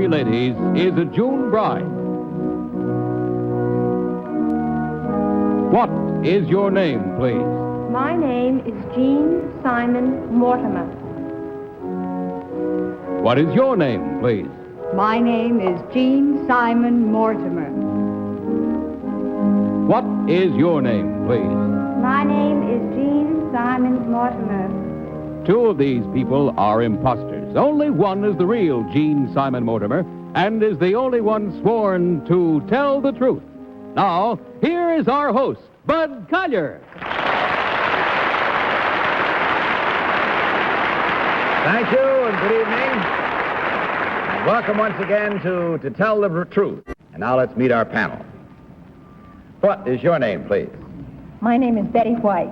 three ladies is a June bride. What is your name, please? My name is Jean Simon Mortimer. What is your name, please? My name is Jean Simon Mortimer. What is your name, please? My name is Jean Simon Mortimer. Two of these people are imposters. Only one is the real Jean Simon Mortimer and is the only one sworn to tell the truth. Now, here is our host, Bud Collier. Thank you, and good evening. And welcome once again to Tell the Truth. And now let's meet our panel. What is your name, please? My name is Betty White.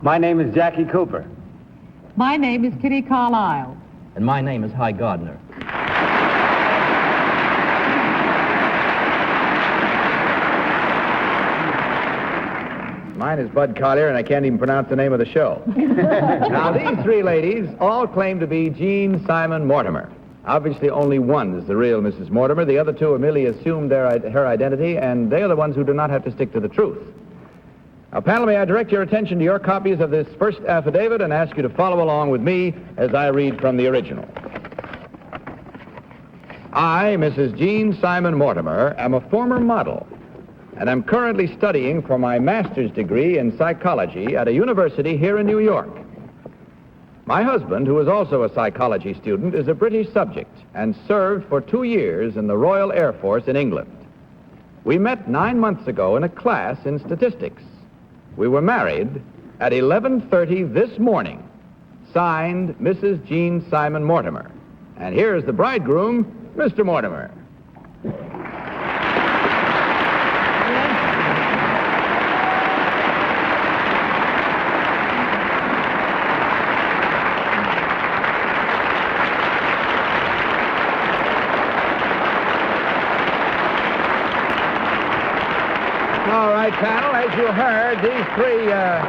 My name is Jackie Cooper. My name is Kitty Carlisle. And my name is Gardner. Mine is Bud Collier, and I can't even pronounce the name of the show. Now, these three ladies all claim to be Jean Simon Mortimer. Obviously, only one is the real Mrs. Mortimer. The other two have merely assumed her identity, and they are the ones who do not have to stick to the truth. Now, panel, may I direct your attention to your copies of this first affidavit and ask you to follow along with me as I read from the original. I, Mrs. Jean Simon Mortimer, am a former model and I'm currently studying for my master's degree in psychology at a university here in New York. My husband, who is also a psychology student, is a British subject and served for 2 years in the Royal Air Force in England. We met 9 months ago in a class in statistics. We were married at 11:30 this morning. Signed, Mrs. Jean Simon Mortimer. And here is the bridegroom, Mr. Mortimer. All right, panel, as you heard, these three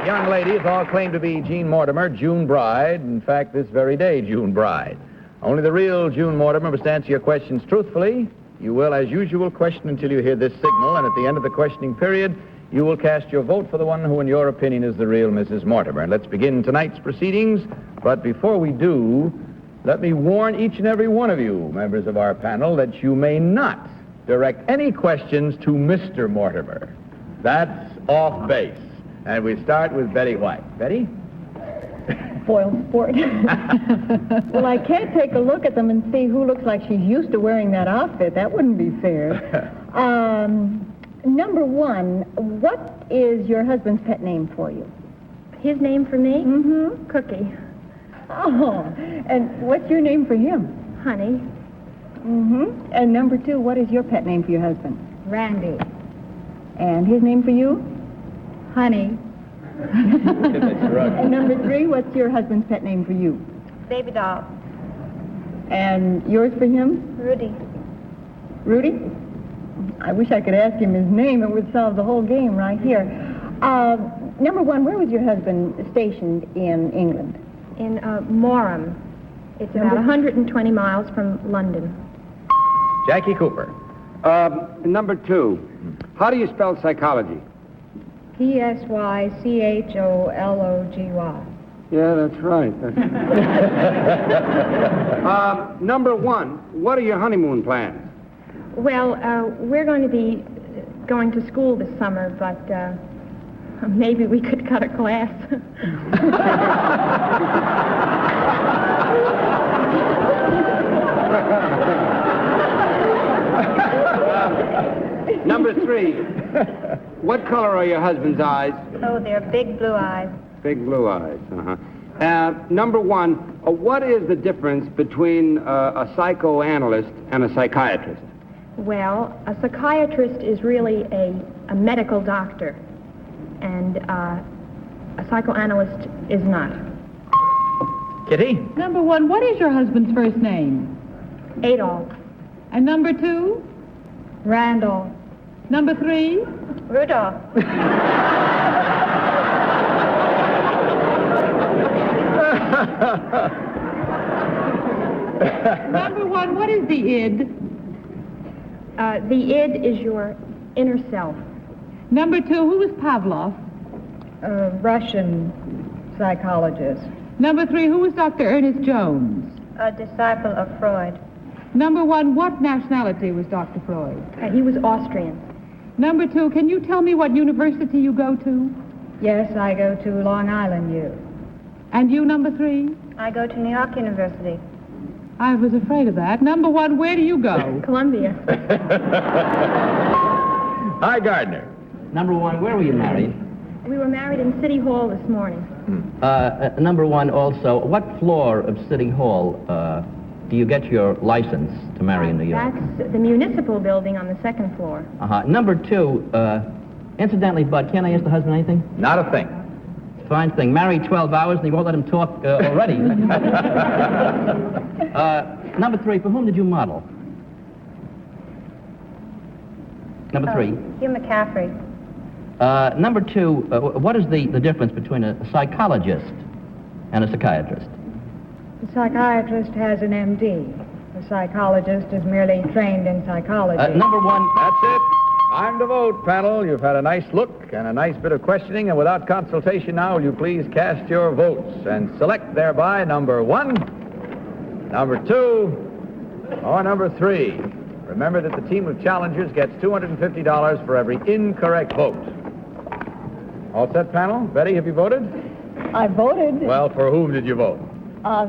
young ladies all claim to be Jean Mortimer, June Bride. In fact, this very day, June Bride. Only the real June Mortimer must answer your questions truthfully. You will, as usual, question until you hear this signal, and at the end of the questioning period, you will cast your vote for the one who, in your opinion, is the real Mrs. Mortimer. And let's begin tonight's proceedings. But before we do, let me warn each and every one of you, members of our panel, that you may not direct any questions to Mr. Mortimer. That's off base. And we start with Betty White. Betty? Spoiled sport. Well, I can't take a look at them and see who looks like she's used to wearing that outfit. That wouldn't be fair. Number one, what is your husband's pet name for you? His name for me? Mm-hmm. Cookie. Oh, and what's your name for him? Honey. Mm-hmm. And number two, what is your pet name for your husband? Randy. And his name for you? Honey. And number three, what's your husband's pet name for you? Baby doll. And yours for him? Rudy. Rudy? I wish I could ask him his name. It would solve the whole game right here. Number one, where was your husband stationed in England? In Morham. It's about 120 miles from London. Jackie Cooper. Number two, how do you spell psychology? Psychology. Yeah, that's right. Number one, what are your honeymoon plans? Well, we're going to be going to school this summer, but maybe we could cut a class. Number three, what color are your husband's eyes? Oh, they're big blue eyes. Big blue eyes, uh-huh. Number one, what is the difference between a psychoanalyst and a psychiatrist? Well, a psychiatrist is really a medical doctor, and a psychoanalyst is not. Kitty? Number one, what is your husband's first name? Adolf. And number two? Randall. Number three? Rudolph. Number one, what is the id? The id is your inner self. Number two, who is Pavlov? A Russian psychologist. Number three, who is Dr. Ernest Jones? A disciple of Freud. Number one, what nationality was Dr. Freud? He was Austrian. Number two, can you tell me what university you go to? Yes, I go to Long Island U. And you, number three? I go to New York University. I was afraid of that. Number one, where do you go? Columbia. Hi, Gardner. Number one, where were you married? We were married in City Hall this morning. Number one, also, what floor of City Hall do you get your license to marry in New York? That's the municipal building on the second floor. Number two, incidentally, Bud, can't I ask the husband anything? Not a thing. Fine thing. Married 12 hours and you won't let him talk already. Number three, for whom did you model? Number three. Hugh McCaffrey. Number two, what is the difference between a psychologist and a psychiatrist? The psychiatrist has an MD. The psychologist is merely trained in psychology. Number one. That's it. Time to vote, panel. You've had a nice look and a nice bit of questioning, and without consultation now, will you please cast your votes and select thereby number one, number two, or number three. Remember that the team of challengers gets $250 for every incorrect vote. All set, panel? Betty, have you voted? I voted. Well, for whom did you vote?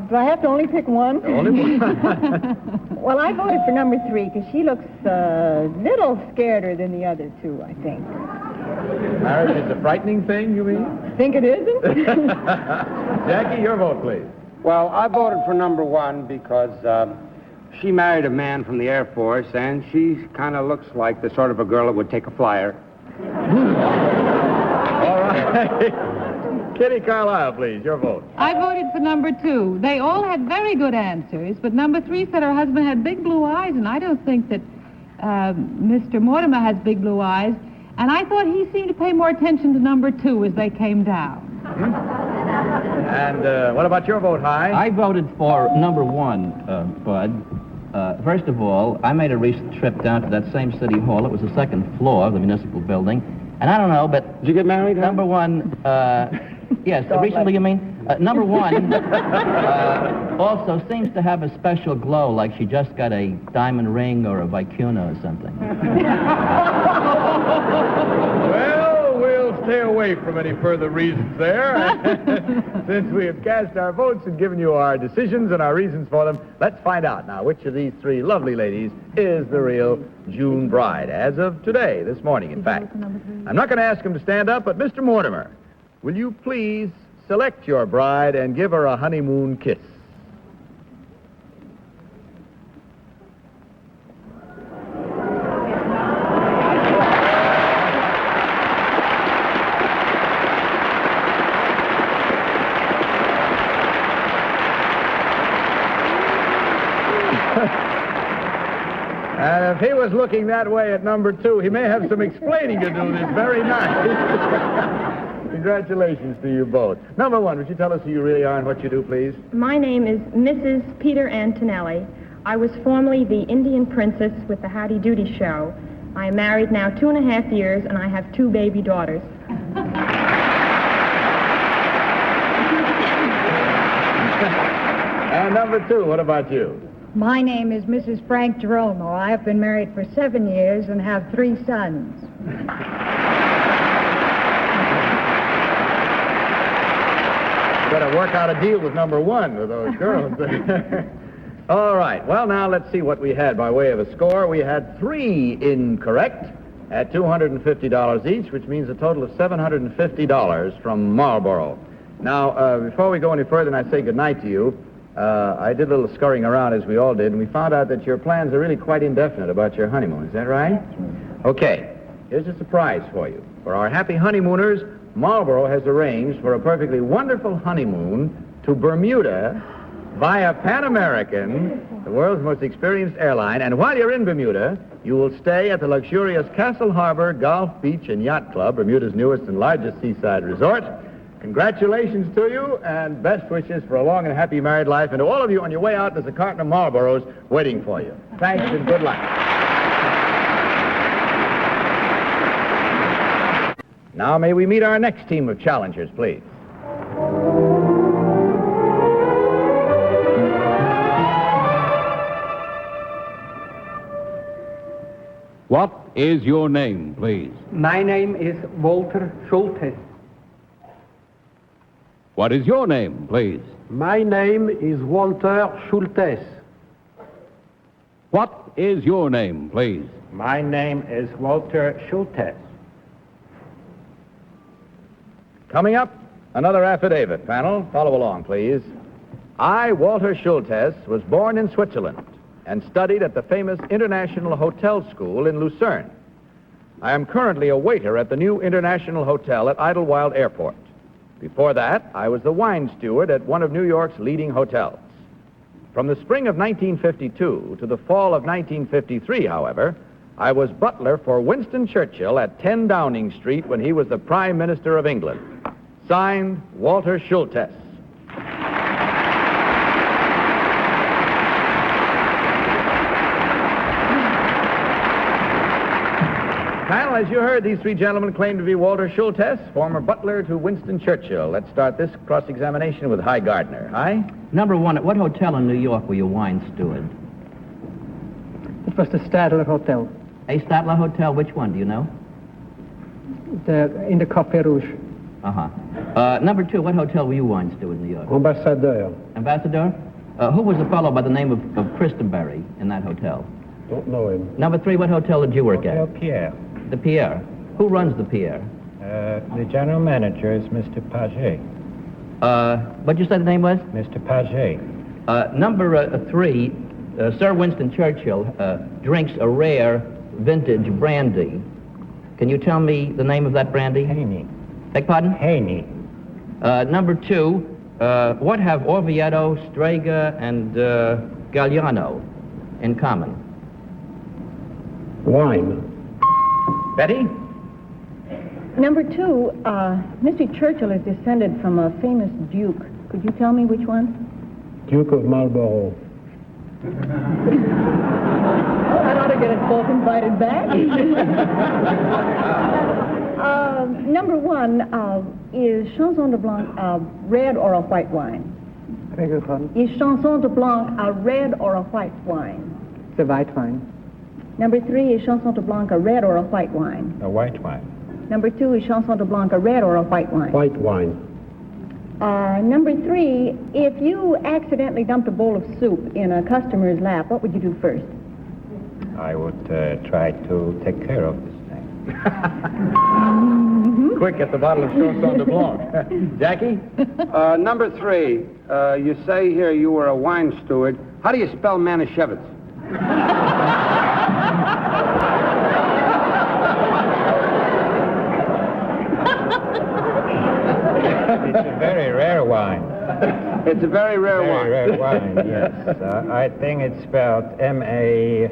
Do I have to only pick one? Only one. Well, I voted for number three because she looks a little scareder than the other two, I think. Marriage is a frightening thing, you mean? Think it isn't? Jackie, your vote, please. Well, I voted for number one because she married a man from the Air Force, and she kind of looks like the sort of a girl that would take a flyer. All right. Kitty Carlisle, please, your vote. I voted for number two. They all had very good answers, but number three said her husband had big blue eyes, and I don't think that Mr. Mortimer has big blue eyes. And I thought he seemed to pay more attention to number two as they came down. And what about your vote, High? I voted for number one, Bud. First of all, I made a recent trip down to that same City Hall. It was the second floor of the municipal building. And I don't know, but... Did you get married? Number one, yes, recently you mean? Number one also seems to have a special glow, like she just got a diamond ring or a vicuna or something. Well, we'll stay away from any further reasons there. Since we have cast our votes and given you our decisions and our reasons for them, let's find out now which of these three lovely ladies is the real June bride, as of today, this morning, in fact. I'm not going to ask him to stand up, but Mr. Mortimer, will you please select your bride and give her a honeymoon kiss? And if he was looking that way at number two, he may have some explaining to do this very night. Congratulations to you both. Number one, would you tell us who you really are and what you do, please? My name is Mrs. Peter Antonelli. I was formerly the Indian princess with the Howdy Doody show. I am married now 2.5 years, and I have 2 baby daughters. And number two, what about you? My name is Mrs. Frank Geromo. I have been married for 7 years and have 3 sons. Better work out a deal with number one with those girls. All right. Well, now let's see what we had by way of a score. We had 3 incorrect at $250 each, which means a total of $750 from Marlboro. Now, before we go any further and I say goodnight to you, I did a little scurrying around, as we all did, and we found out that your plans are really quite indefinite about your honeymoon. Is that right? Okay. Here's a surprise for you. For our happy honeymooners, Marlboro has arranged for a perfectly wonderful honeymoon to Bermuda via Pan American, the world's most experienced airline. And while you're in Bermuda, you will stay at the luxurious Castle Harbor Golf, Beach, and Yacht Club, Bermuda's newest and largest seaside resort. Congratulations to you, and best wishes for a long and happy married life. And to all of you on your way out, there's a carton of Marlboros waiting for you. Thanks and good luck. Now may we meet our next team of challengers, please. What is your name, please? My name is Walter Schultes. What is your name, please? My name is Walter Schultes. What is your name, please? My name is Walter Schultes. Coming up, another affidavit. Panel, follow along, please. I, Walter Schultes, was born in Switzerland and studied at the famous International Hotel School in Lucerne. I am currently a waiter at the new International Hotel at Idlewild Airport. Before that, I was the wine steward at one of New York's leading hotels. From the spring of 1952 to the fall of 1953, however, I was butler for Winston Churchill at 10 Downing Street when he was the Prime Minister of England. Signed, Walter Schultes. Panel, as you heard, these three gentlemen claim to be Walter Schultes, former butler to Winston Churchill. Let's start this cross-examination with Hi Gardner. Hi? Number one, at what hotel in New York were you wine steward? It was the Stadler Hotel, A Statler Hotel, which one, do you know? in the Café Rouge. Uh-huh. Number two, what hotel were you wine steward in New York? Ambassadeur. Ambassador? Who was a fellow by the name of Christenberry in that hotel? Don't know him. Number three, what hotel did you work Hotel at? Pierre. The Pierre. Who runs the Pierre? The general manager is Mr. Paget. What'd you say the name was? Mr. Paget. Number three, Sir Winston Churchill drinks a rare vintage brandy. Can you tell me the name of that brandy? Haney. Beg pardon? Haney. Number two, what have Orvieto, Strega, and Galliano in common? Wine. Betty? Number two, Mr. Churchill is descended from a famous duke. Could you tell me which one? Duke of Marlborough. I ought to get us both invited back. Number one, is Chanson de Blanc a red or a white wine? Beg your pardon? Is Chanson de Blanc a red or a white wine? The white wine. Number three, is Chanson de Blanc a red or a white wine? A white wine. Number two, is Chanson de Blanc a red or a white wine? White wine. Number three, if you accidentally dumped a bowl of soup in a customer's lap, what would you do first? I would try to take care of this thing. Quick, get the bottle of Chanson de Blanc. Jackie? Number three, you say here you were a wine steward. How do you spell Manischewitz? It's a very rare wine. It's a very rare wine. Very rare wine, yes. I think it's spelled Manisc.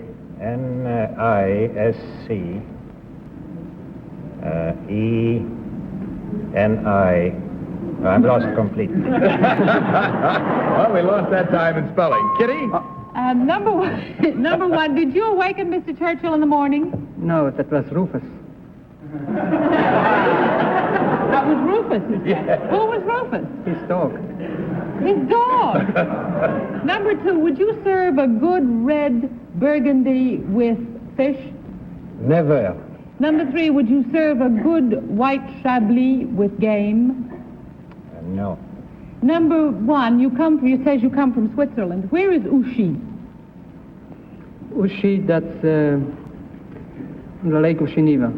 Eni. I'm lost completely. Well, we lost that time in spelling. Kitty? Number one, number one, did you awaken Mr. Churchill in the morning? No, that was Rufus. That was Rufus. Who was Rufus? His dog. His dog. Number two, would you serve a good red burgundy with fish? Never. Number three, would you serve a good white chablis with game? No. Number one, you says you come from Switzerland. Where is Ouchy? Ouchy, that's the Lake of Geneva.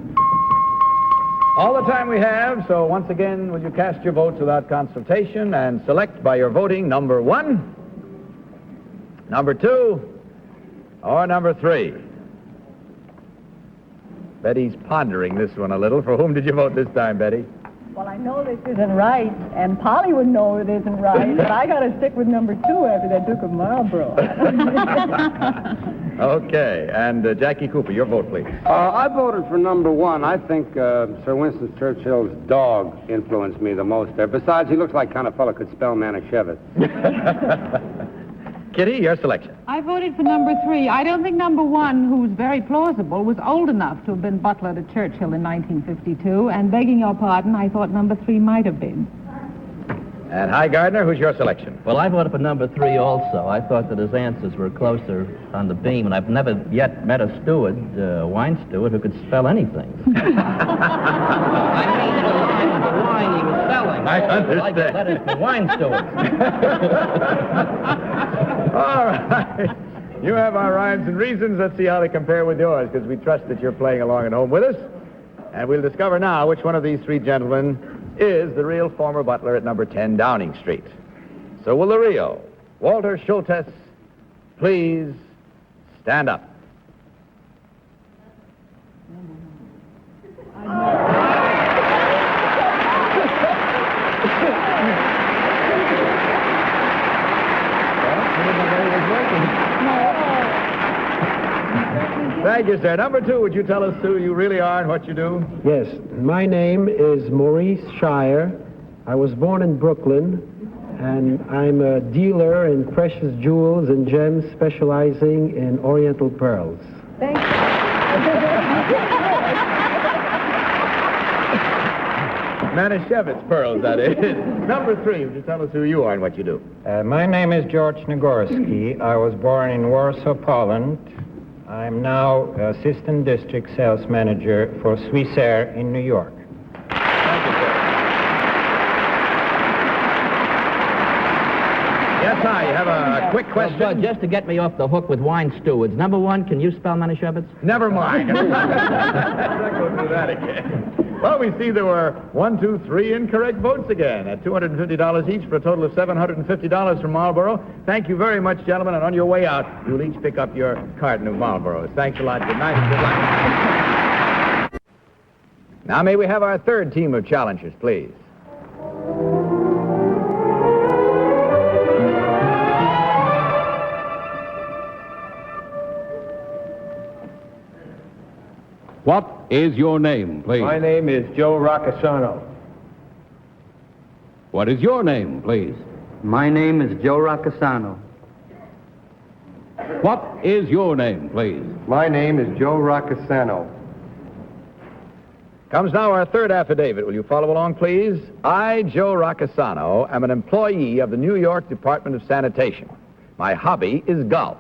All the time we have, so once again, will you cast your votes without consultation and select by your voting number one, number two, or number three? Betty's pondering this one a little. For whom did you vote this time, Betty? Well, I know this isn't right, and Polly would know it isn't right, but I got to stick with number 2 after that Duke of Marlborough. Okay, and Jackie Cooper, your vote, please. I voted for number 1. I think Sir Winston Churchill's dog influenced me the most there. Besides, he looks like kind of fellow could spell Manischewitz. Kitty, your selection. I voted for number 3. I don't think number 1, who's very plausible, was old enough to have been butler to Churchill in 1952, and begging your pardon, I thought number 3 might have been. And hi, Gardner, who's your selection? Well, I voted for number 3 also. I thought that his answers were closer on the beam, and I've never yet met a steward, wine steward, who could spell anything. I mean, the wine he was selling. I understand. I get letters from wine stewards. All right. You have our rhymes and reasons. Let's see how they compare with yours, because we trust that you're playing along at home with us. And we'll discover now which one of these 3 gentlemen is the real former butler at number 10 Downing Street. So will the real Walter Schultes please stand up? Thank you, sir. Number 2, would you tell us who you really are and what you do? Yes, my name is Maurice Shire. I was born in Brooklyn, and I'm a dealer in precious jewels and gems specializing in Oriental pearls. Thank you. Manischewitz pearls, that is. Number 3, would you tell us who you are and what you do? My name is George Nagorski. I was born in Warsaw, Poland. I'm now Assistant District Sales Manager for Swissair in New York. Thank you, sir. Yes, hi. You have a quick question? Well, just to get me off the hook with wine stewards. Number 1, can you spell Manischewitz? Never mind. Let's not go through that again. Well, we see there were 1, 2, 3 incorrect votes again at $250 each for a total of $750 from Marlboro. Thank you very much, gentlemen, and on your way out, you'll each pick up your carton of Marlboros. Thanks a lot. Good night and good luck. Now, may we have our 3rd team of challengers, please? What is your name, please? My name is Joe Raccasano. What is your name, please? My name is Joe Raccasano. What is your name, please? My name is Joe Raccasano. Comes now our 3rd affidavit. Will you follow along, please? I, Joe Raccasano, am an employee of the New York Department of Sanitation. My hobby is golf.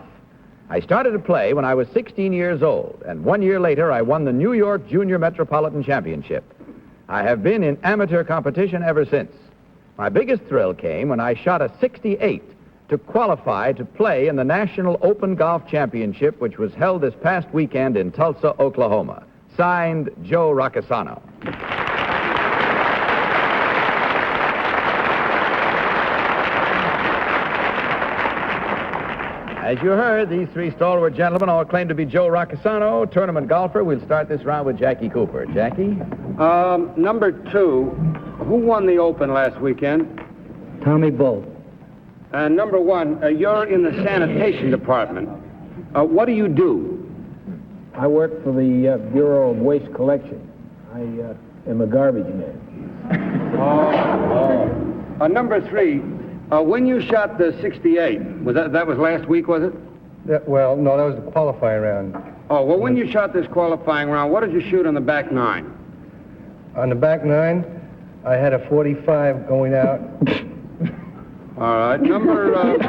I started to play when I was 16 years old, and 1 year later I won the New York Junior Metropolitan Championship. I have been in amateur competition ever since. My biggest thrill came when I shot a 68 to qualify to play in the National Open Golf Championship, which was held this past weekend in Tulsa, Oklahoma. Signed, Joe Raccasano. As you heard, these 3 stalwart gentlemen all claim to be Joe Raccasano, tournament golfer. We'll start this round with Jackie Cooper. Jackie? Number 2, who won the Open last weekend? Tommy Bull. And number 1, you're in the sanitation department. What do you do? I work for the Bureau of Waste Collection. I am a garbage man. Number 3, when you shot the 68, that was last week, was it? Well, no, that was the qualifying round. Oh, well, when you shot this qualifying round, what did you shoot on the back 9? On the back 9, I had a 45 going out. All right, number 1.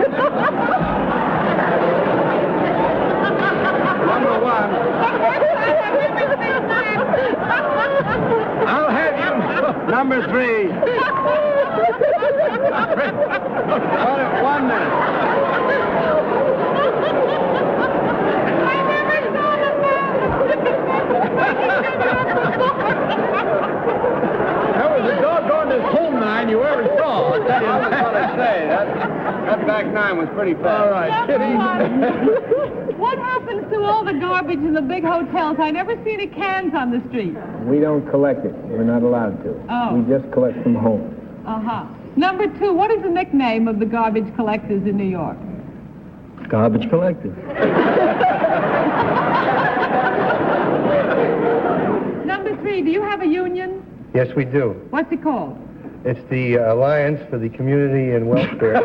I'll have you. Number 3. One minute. That was the doggonest home 9 you ever saw. That's what I say. That back 9 was pretty fast. All right, Kitty. What happens to all the garbage in the big hotels? I never see any cans on the street. We don't collect it. We're not allowed to. Oh. We just collect from home. Uh-huh. Number 2, what is the nickname of the garbage collectors in New York? Garbage collectors. Number 3, do you have a union? Yes, we do. What's it called? It's the Alliance for the Community and Welfare.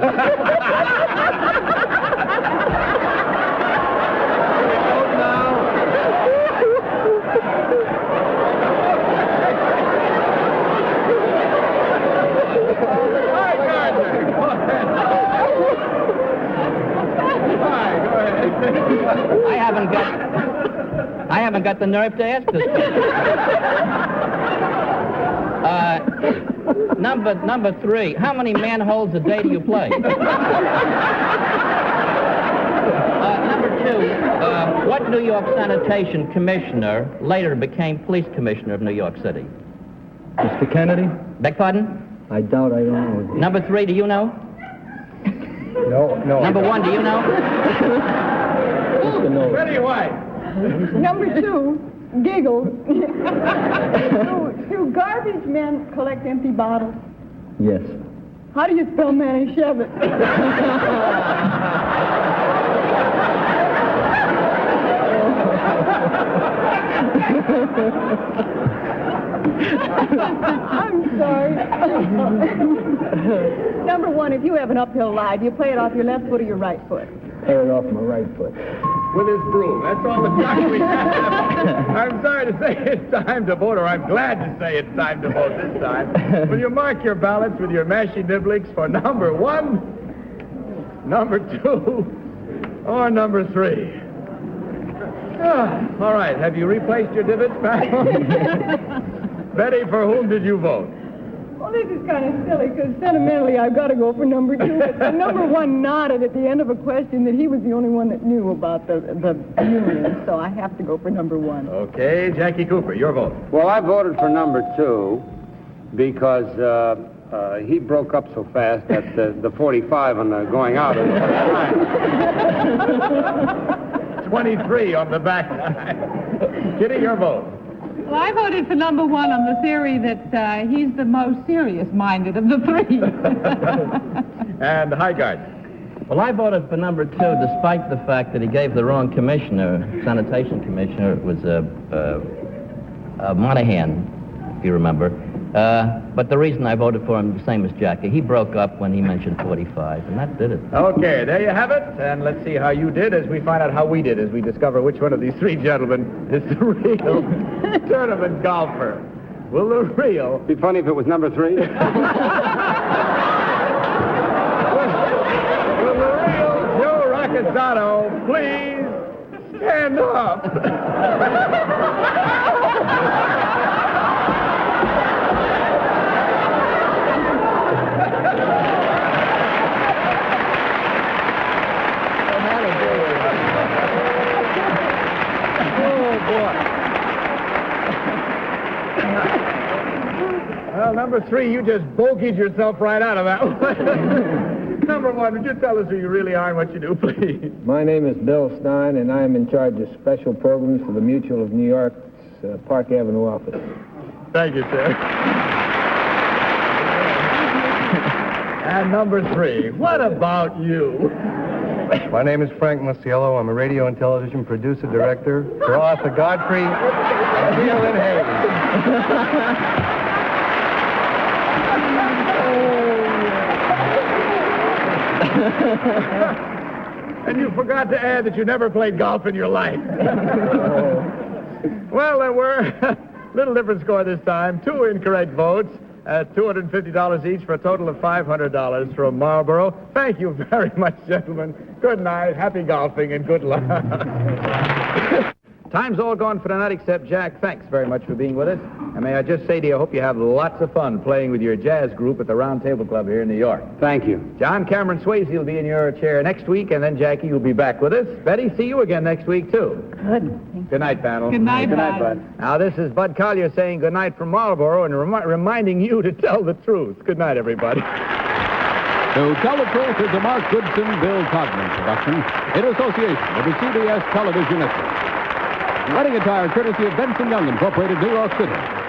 I haven't got the nerve to ask this question. Number 3, how many manholes a day do you play? Number 2, what New York sanitation commissioner later became police commissioner of New York City? Mr. Kennedy? Beg pardon? I doubt I don't know. Number 3, do you know? No. Number 1, do you know? Mr. Nolan. Betty White. Number 2, giggle. Do garbage men collect empty bottles? Yes. How do you spell Manischewitz? I'm sorry. Number 1, if you have an uphill lie, do you play it off your left foot or your right foot? Play it off my right foot. With his broom. That's all the time we have. I'm sorry to say it's time to vote, or I'm glad to say it's time to vote this time. Will you mark your ballots with your mashy nibblings for number 1, number 2, or number 3? All right. Have you replaced your divots, pal? Betty, for whom did you vote? Well, this is kind of silly, because sentimentally I've got to go for number 2. But number 1 nodded at the end of a question that he was the only one that knew about the union, so I have to go for number 1. Okay, Jackie Cooper, your vote. Well, I voted for number 2 because he broke up so fast that the 45 on the going out. 23 on the back nine. Kitty, your vote. Well, I voted for number 1 on the theory that he's the most serious-minded of the 3. And Highgard. Well, I voted for number 2 despite the fact that he gave the wrong commissioner, sanitation commissioner. It was Monahan, if you remember. But the reason I voted for him, the same as Jackie, he broke up when he mentioned 45, and that did it. Okay, there you have it. And let's see how you did as we find out how we did as we discover which one of these 3 gentlemen is the real tournament golfer. Will the real... Be funny if it was number 3. Will the real Joe Roccazzato please stand up? Well, number 3, you just bogeyed yourself right out of that one. Number 1, would you tell us who you really are and what you do, please? My name is Bill Stein, and I am in charge of special programs for the Mutual of New York's Park Avenue office. Thank you, sir. And number 3, what about you? My name is Frank Musiello. I'm a radio and television producer director for Arthur Godfrey and Neil and Hayes. And you forgot to add that you never played golf in your life. Well, there were little different score this time. 2 incorrect votes at $250 each for a total of $500 from Marlboro. Thank you very much, gentlemen. Good night, happy golfing, and good luck. Time's all gone for tonight except Jack. Thanks very much for being with us. And may I just say to you, I hope you have lots of fun playing with your jazz group at the Round Table Club here in New York. Thank you. John Cameron Swayze will be in your chair next week, and then Jackie, you'll be back with us. Betty, see you again next week, too. Good. Good night, panel. Good night, Good night, Bud. Bud. Now, this is Bud Collier saying good night from Marlboro and reminding you to tell the truth. Good night, everybody. To Tell the Truth is a Mark Goodson, Bill Codman production in association with the CBS Television Network. Wedding attire courtesy of Benson Young Incorporated, New York City.